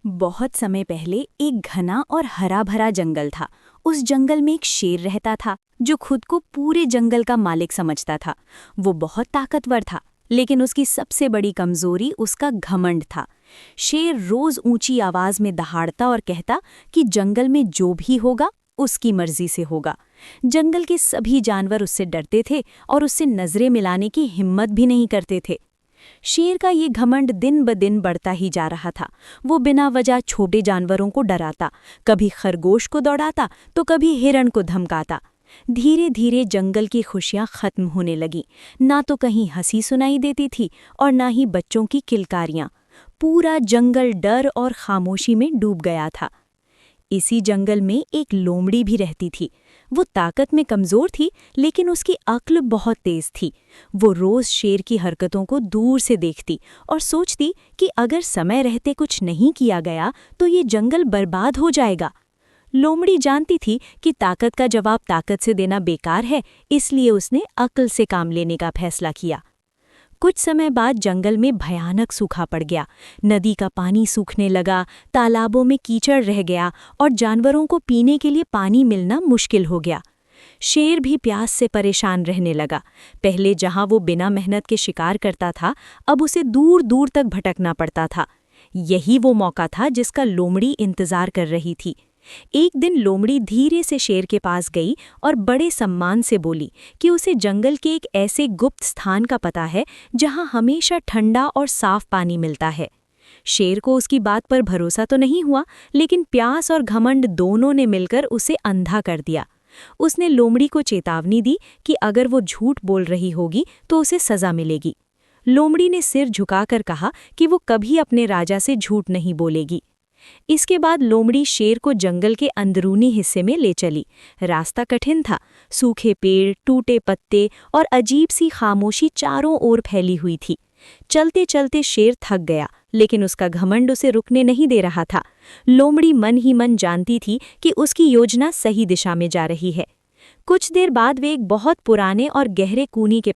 बहुत समय पहले एक घना और हरा भरा जंगल था। उस जंगल में एक शेर रहता था जो खुद को पूरे जंगल का मालिक समझता था। वो बहुत ताकतवर था, लेकिन उसकी सबसे बड़ी कमजोरी उसका घमंड था। शेर रोज ऊंची आवाज में दहाड़ता और कहता कि जंगल में जो भी होगा उसकी मर्जी से होगा। जंगल के सभी जानवर उससे डरते थे और उससे नजरें मिलाने की हिम्मत भी नहीं करते थे। शेर का ये घमंड दिन ब दिन बढ़ता ही जा रहा था। वो बिना वजह छोटे जानवरों को डराता, कभी खरगोश को दौड़ाता तो कभी हिरण को धमकाता। धीरे धीरे जंगल की खुशियां खत्म होने लगी। ना तो कहीं हंसी सुनाई देती थी और ना ही बच्चों की किलकारियां। पूरा जंगल डर और खामोशी में डूब गया था। इसी जंगल में एक लोमड़ी भी रहती थी। वो ताकत में कमजोर थी, लेकिन उसकी अक्ल बहुत तेज थी। वो रोज शेर की हरकतों को दूर से देखती और सोचती कि अगर समय रहते कुछ नहीं किया गया तो ये जंगल बर्बाद हो जाएगा। लोमड़ी जानती थी कि ताकत का जवाब ताकत से देना बेकार है, इसलिए उसने अक्ल से काम लेने का फैसला किया। कुछ समय बाद जंगल में भयानक सूखा पड़ गया। नदी का पानी सूखने लगा, तालाबों में कीचड़ रह गया और जानवरों को पीने के लिए पानी मिलना मुश्किल हो गया। शेर भी प्यास से परेशान रहने लगा। पहले जहां वो बिना मेहनत के शिकार करता था, अब उसे दूर दूर तक भटकना पड़ता था। यही वो मौका था जिसका लोमड़ी इंतजार कर रही थी। एक दिन लोमड़ी धीरे से शेर के पास गई और बड़े सम्मान से बोली कि उसे जंगल के एक ऐसे गुप्त स्थान का पता है जहां हमेशा ठंडा और साफ पानी मिलता है। शेर को उसकी बात पर भरोसा तो नहीं हुआ, लेकिन प्यास और घमंड दोनों ने मिलकर उसे अंधा कर दिया। उसने लोमड़ी को चेतावनी दी कि अगर वो झूठ बोल रही होगी तो उसे सजा मिलेगी। लोमड़ी ने सिर झुकाकर कहा कि वो कभी अपने राजा से झूठ नहीं बोलेगी। इसके बाद लोमड़ी शेर को जंगल के अंदरूनी हिस्से में ले चली। रास्ता कठिन था। सूखे पेड़, टूटे पत्ते और अजीब सी खामोशी चारों ओर फैली हुई थी। चलते चलते शेर थक गया, लेकिन उसका घमंड उसे रुकने नहीं दे रहा था। लोमड़ी मन ही मन जानती थी कि उसकी योजना सही दिशा में जा रही है। कुछ देर बाद वे एक बहुत पुराने और गहरे कूनी के